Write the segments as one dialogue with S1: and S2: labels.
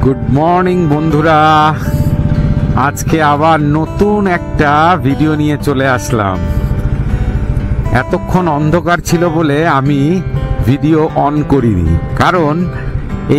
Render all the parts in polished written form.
S1: Good morning বন্ধুরা, আজকে আবার নতুন একটা ভিডিও নিয়ে চলে আসলাম। এতক্ষণ অন্ধকার ছিল বলে আমি ভিডিও অন করিনি, কারণ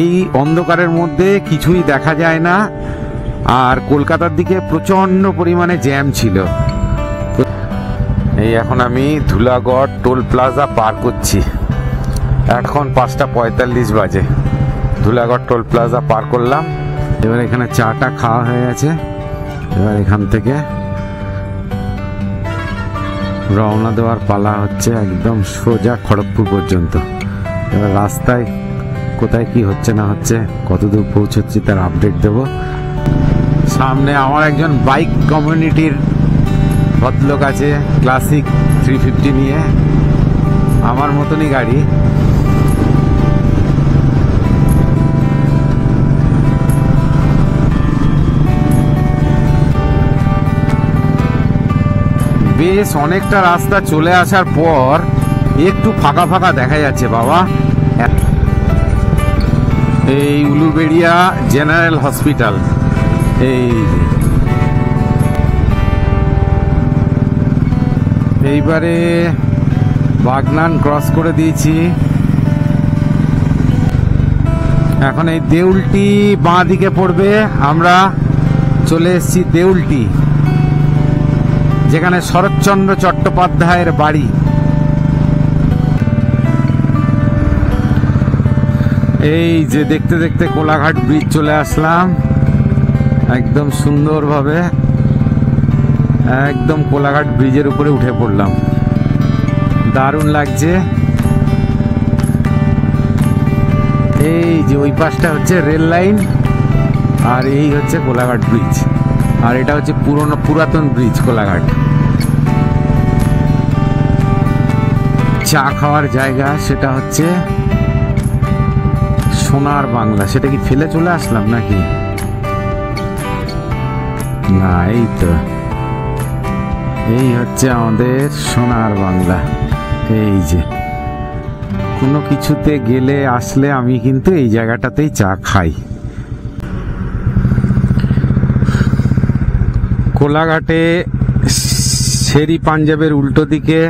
S1: এই অন্ধকারের মধ্যে কিছুই দেখা যায় না, আর কলকাতার দিকে প্রচণ্ড পরিমাণে জ্যাম ছিল। এই এখন আমি ধুলাগড় টোল প্লাজা পার করছি। এখন 5:45 বাজে। ধুলাগড় টোল প্লাজা পার করলাম। এবার এখানে চাটা খাওয়া হয়ে গেছে। এবার এখান থেকে রওনা দেওয়ার পালা হচ্ছে, একদম সোজা খড়গপুর পর্যন্ত। এবার রাস্তায় কোথায় কি হচ্ছে না হচ্ছে, কতদূর পৌঁছচ্ছি তার আপডেট দেব। সামনে আমার একজন বাইক কমিউনিটির ভদ্রলোক আছে, ক্লাসিক 350 নিয়ে, আমার মতনই গাড়ি। বেশ অনেকটা রাস্তা চলে আসার পর একটু ফাঁকা ফাঁকা দেখা যাচ্ছে বাবা। এই উলুবেড়িয়া জেনারেল হসপিটাল, এইবারে বাগনান ক্রস করে দিয়েছি। এখন এই দেউলটি বাঁ দিকে পড়বে। আমরা চলে এসেছি দেউলটি, যেখানে শরৎচন্দ্র চট্টোপাধ্যায়ের বাড়ি। এই যে দেখতে দেখতে কোলাঘাট ব্রিজ চলে আসলাম, একদম সুন্দরভাবে একদম কোলাঘাট ব্রিজের উপরে উঠে পড়লাম। দারুণ লাগছে। এই যে ওই পাশটা হচ্ছে রেল লাইন, আর এই হচ্ছে কোলাঘাট ব্রিজ, আর এটা হচ্ছে পুরাতন ব্রিজ কোলাঘাট। চা খাওয়ার জায়গা, সেটা হচ্ছে সোনার বাংলা। সেটা কি ফেলে চলে আসলাম নাকি? না, এই তো, এই হচ্ছে আমাদের সোনার বাংলা। এই যে কোনো কিছুতে গেলে আসলে আমি কিন্তু এই জায়গাটাতেই চা খাই। কোলাঘাটে শেরি পাঞ্জাবের উল্টো দিকে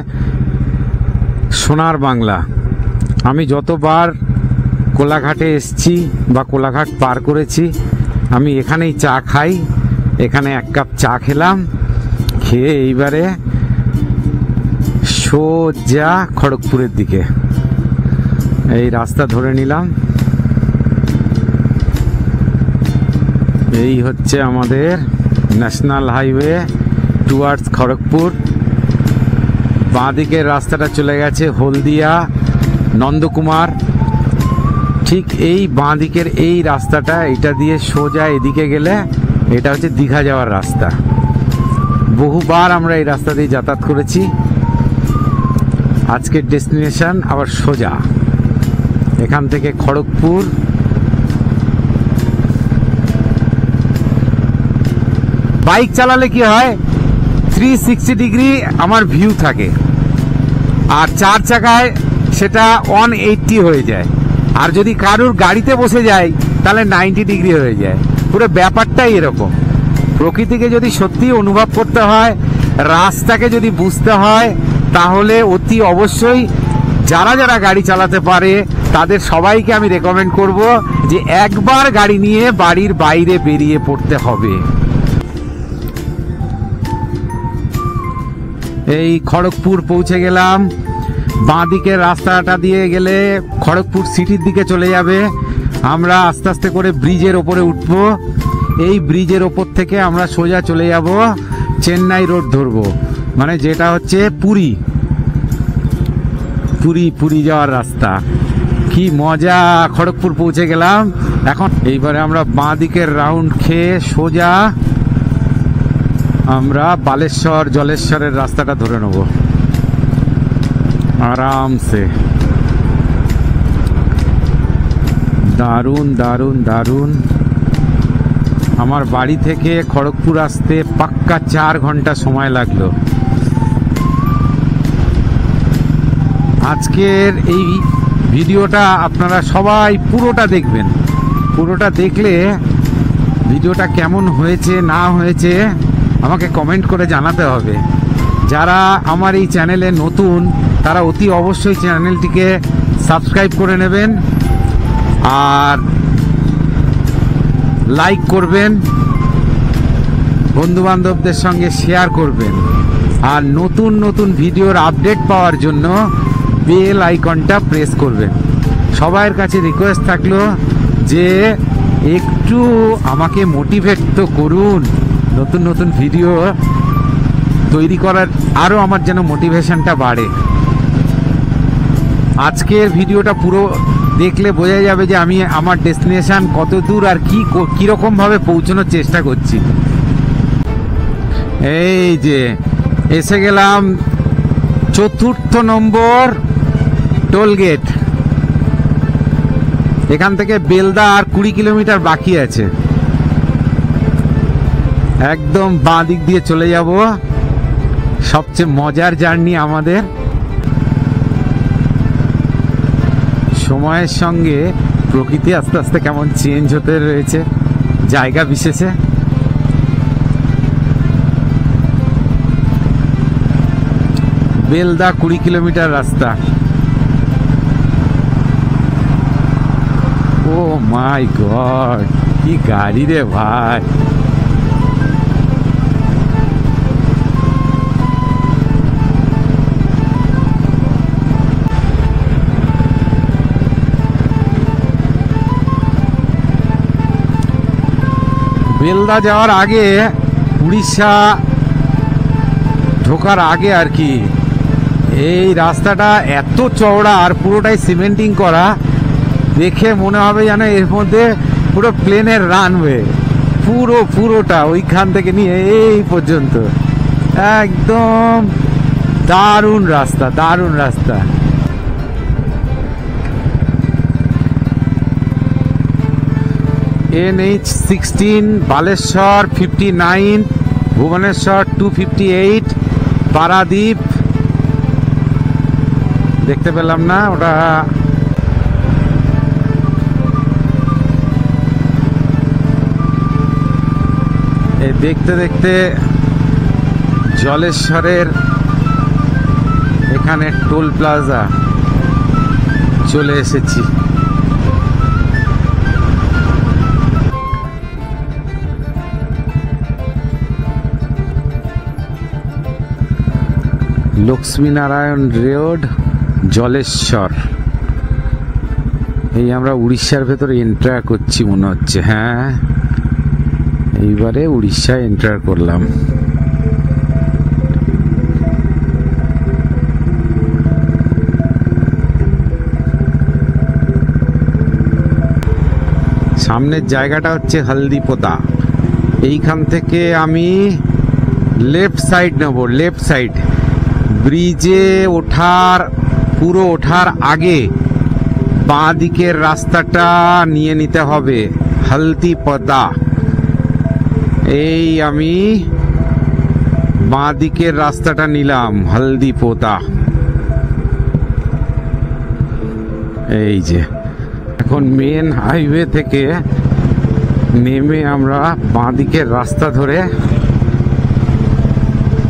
S1: সোনার বাংলা। আমি যতবার কোলাঘাটে এসছি বা কোলাঘাট পার করেছি, আমি এখানেই চা খাই। এখানে এক কাপ চা খেলাম, খেয়ে এইবারে সোজা খড়গপুরের দিকে এই রাস্তা ধরে নিলাম। এই হচ্ছে আমাদের ন্যাশনাল হাইওয়ে টুয়ার্ডস খড়গপুর। বাঁ দিকের রাস্তাটা চলে গেছে হলদিয়া, নন্দকুমার। ঠিক এই বাঁ দিকের এই রাস্তাটা, এটা দিয়ে সোজা এদিকে গেলে এটা হচ্ছে দীঘা যাওয়ার রাস্তা। বহুবার আমরা এই রাস্তা দিয়ে যাতায়াত করেছি। আজকের ডেস্টিনেশন আবার সোজা এখান থেকে খড়গপুর। বাইক চালালে কি হয়, 360 ডিগ্রি আমার ভিউ থাকে, আর 4 চাকায় সেটা 180 হয়ে যায়। আর যদি কারুর গাড়িতে বসে যায় তাহলে 90 ডিগ্রি হয়ে যায়। পুরো ব্যাপারটাই এরকম। প্রকৃতিকে যদি সত্যি অনুভব করতে হয়, রাস্তাকে যদি বুঝতে হয়, তাহলে অতি অবশ্যই যারা যারা গাড়ি চালাতে পারে তাদের সবাইকে আমি রেকমেন্ড করব যে একবার গাড়ি নিয়ে বাড়ির বাইরে বেরিয়ে পড়তে হবে। এই খড়গপুর পৌঁছে গেলাম। বাঁ দিকের রাস্তাটা দিয়ে গেলে খড়গপুর সিটির দিকে চলে যাবে। আমরা আস্তে আস্তে করে ব্রিজের ওপরে উঠব। এই ব্রিজের ওপর থেকে আমরা সোজা চলে যাব চেন্নাই রোড ধরবো, মানে যেটা হচ্ছে পুরী যাওয়ার রাস্তা। কি মজা! খড়গপুর পৌঁছে গেলাম। এখন এইবারে আমরা বাঁ দিকের রাউন্ড খেয়ে সোজা আমরা বালেশ্বর জলেশ্বরের রাস্তাটা ধরে নেব আরামসে। দারুণ দারুণ দারুণ। আমার বাড়ি থেকে খড়গপুর আসতে পাক্কা 4 ঘন্টা সময় লাগলো। আজকের এই ভিডিওটা আপনারা সবাই পুরোটা দেখবেন, পুরোটা দেখলে ভিডিওটা কেমন হয়েছে না হয়েছে আমাকে কমেন্ট করে জানাতে হবে। যারা আমার এই চ্যানেলে নতুন তারা অতি অবশ্যই চ্যানেলটিকে সাবস্ক্রাইব করে নেবেন আর লাইক করবেন, বন্ধুবান্ধবদের সঙ্গে শেয়ার করবেন, আর নতুন নতুন ভিডিওর আপডেট পাওয়ার জন্য বেল আইকনটা প্রেস করবেন। সবার কাছে রিকোয়েস্ট থাকলো যে একটু আমাকে মোটিভেট তো করুন, নতুন নতুন ভিডিও তৈরি করার আরও আমার যেন মোটিভেশনটা বাড়ে। আজকের ভিডিওটা পুরো দেখলে বোঝা যাবে যে আমি আমার ডেস্টিনেশন কত দূর আর কীরকম ভাবে পৌঁছানোর চেষ্টা করছি। এই যে এসে গেলাম 4র্থ নম্বর টোল গেট। এখান থেকে বেলদা আর 20 কিলোমিটার বাকি আছে। একদম বাঁ দিক দিয়ে চলে যাব। সবচেয়ে মজার জার্নি আমাদের। সময়ের সঙ্গে প্রকৃতি আস্তে আস্তে কেমন চেঞ্জ হতে রয়েছে জায়গা বিশেষে। বেলদা 20 কিলোমিটার রাস্তা। ও মাই গড, কি গাড়ি রে ভাই! বেলদা যাওয়ার আগে, উড়িষ্যা ঢোকার আগে আর কি, এই রাস্তাটা এত চওড়া আর পুরোটাই সিমেন্টিং করা, দেখে মনে হবে যেন এর মধ্যে পুরো প্লেনের রানওয়ে। পুরোটা ওইখান থেকে নিয়ে এই পর্যন্ত একদম দারুণ রাস্তা, দারুণ রাস্তা। NH16 বালেশ্বর 59, ভুবনেশ্বর 258, পারাদ্বীপ দেখতে পেলাম না ওটা। এই দেখতে দেখতে জলেশ্বরের এখানে টোল প্লাজা চলে এসেছি। লক্ষ্মীনারায়ণ রোড, জলেশ্বর। এই আমরা উড়িষ্যার ভেতরে এন্টার করছি মনে হচ্ছে। হ্যাঁ, এইবারে উড়িষ্যায় এন্টার করলাম। সামনের জায়গাটা হচ্ছে হলদিপোতা। এইখান থেকে আমি লেফট সাইড নেব। লেফট সাইড ব্রিজে ওঠার আগে বাঁ দিকের রাস্তাটা নিয়ে নিতে হবে, হলদিপোতা। এই আমি বাঁ দিকের রাস্তাটা নিলাম, হলদিপোতা। এই যে এখন মেন হাইওয়ে থেকে নেমে আমরা বাঁ দিকের রাস্তা ধরে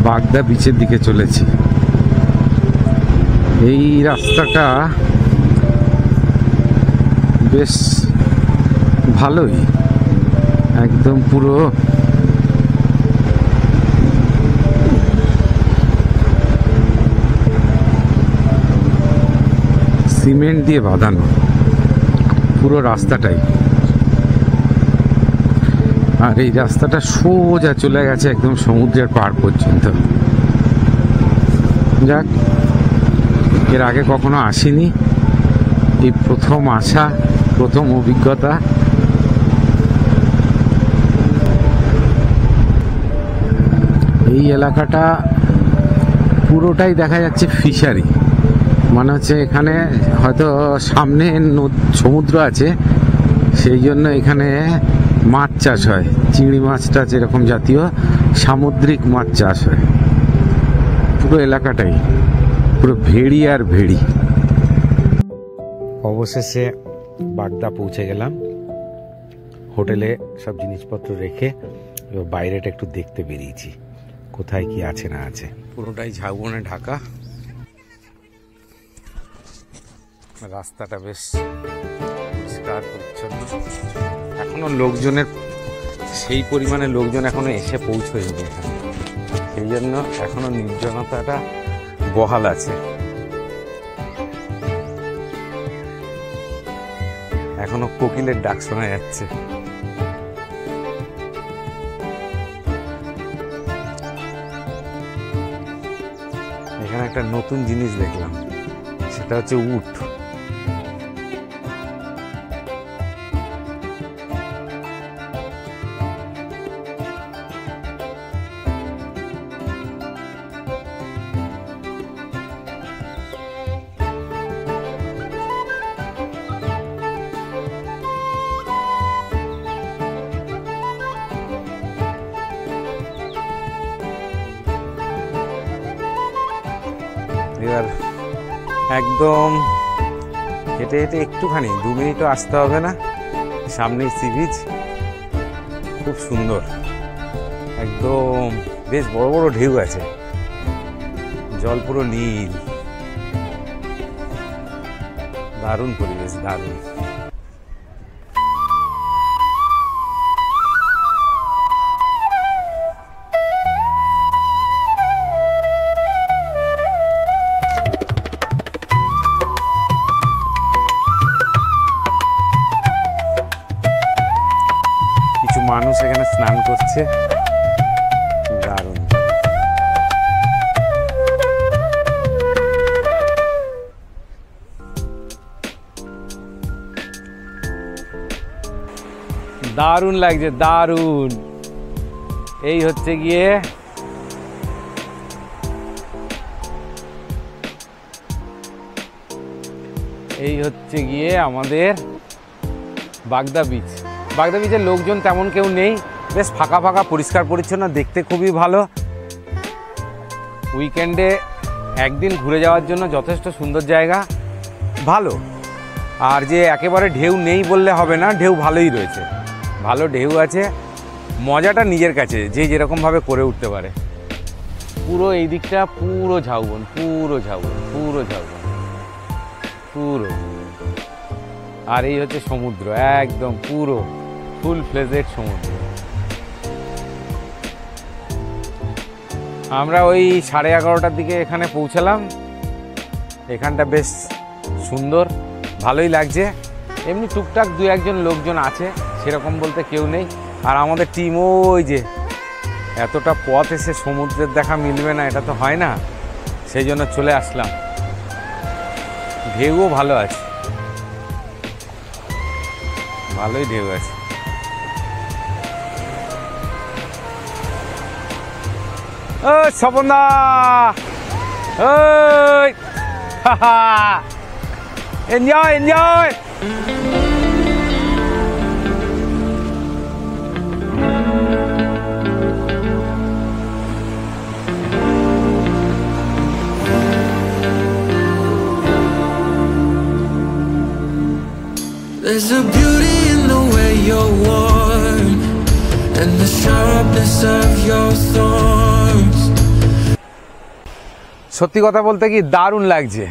S1: বাগদা বিচের দিকে চলেছি। এই রাস্তাটা বেশ ভালোই, একদম পুরো সিমেন্ট দিয়ে বাঁধানো পুরো রাস্তাটাই। আর এই রাস্তাটা সোজা চলে গেছে একদম সমুদ্রের পাড় পর্যন্ত। যাক, এর আগে কখনো আসিনি, এই প্রথম আসা, প্রথম অভিজ্ঞতা। এই এলাকাটা পুরোটাই দেখা যাচ্ছে ফিশারি। মানে হচ্ছে এখানে হয়তো সামনে সমুদ্র আছে, সেই জন্য এখানে মাছ চাষ হয়, চিংড়ি মাছ টাছ এরকম জাতীয় সামুদ্রিক মাছ চাষ হয়। পুরো এলাকাটাই পুরো ভেড়ি আর ভেড়ি। অবশেষে বাগদা পৌঁছে গেলাম। হোটেলে সব জিনিসপত্র রেখে এবার বাইরেটা একটু দেখতে বেরিয়েছি কোথায় কি আছে না আছে। পুরোটাই ঝাউবনে ঢাকা, রাস্তাটা বেশ পরিষ্কার পরিচ্ছন্ন। এখনো লোকজনের সেই পরিমাণে লোকজন এখনো এসে পৌঁছয়নি এখানে, সেই জন্য এখনো নির্জনতাটা বহাল আছে। এখনো কোকিলের ডাক শোনা যাচ্ছে। এখানে একটা নতুন জিনিস দেখলাম, সেটা হচ্ছে উট। এবার একদম হেঁটে হেঁটে একটুখানি 2 মিনিটও আসতে হবে না, সামনেই সি বিচ। খুব সুন্দর, একদম বেশ বড় বড় ঢেউ আছে, জল পুরো নীল, দারুণ পরিবেশ, দারুণ। মানুষ এখানে স্নান করছে, দারুণ। দারুণ লাগছে, দারুণ। এই হচ্ছে গিয়ে আমাদের বাগদা বিচ। বাগদা বিচের লোকজন তেমন কেউ নেই, বেশ ফাঁকা ফাঁকা, পরিষ্কার পরিচ্ছন্ন, দেখতে খুবই ভালো। উইকেন্ডে একদিন ঘুরে যাওয়ার জন্য যথেষ্ট সুন্দর জায়গা, ভালো। আর যে একেবারে ঢেউ নেই বললে হবে না, ঢেউ ভালোই রয়েছে, ভালো ঢেউ আছে। মজাটা নিজের কাছে, যে যেরকমভাবে করে উঠতে পারে। পুরো এই দিকটা পুরো ঝাউবন, পুরো ঝাউবন, পুরো ঝাউবন, পুরো। আর এই হচ্ছে সমুদ্র, একদম পুরো ফুল ফ্লেজেড সমুদ্র। আমরা ওই 11:30টার দিকে এখানে পৌঁছালাম। এখানটা বেশ সুন্দর, ভালোই লাগছে। এমনি টুকটাক 2-1জন লোকজন আছে, সেরকম বলতে কেউ নেই। আর আমাদের টিম ওই যে এতটা পথ এসে সমুদ্রের দেখা মিলবে না, এটা তো হয় না, সেই জন্য চলে আসলাম। ঢেউও ভালো আছে, ভালোই ঢেউ আছে। ও স্বপনদা, ওই enjoy enjoy.
S2: There's a beauty in the way you're worn and the sharpness of your thorns.
S1: সত্যি কথা বলতে কি দারুণ লাগছে।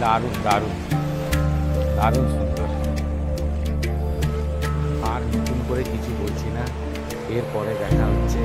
S1: দারুণ দারুণ দারুণ সুন্দর। আর নতুন করে কিছু বলছি না, এরপরে দেখা হচ্ছে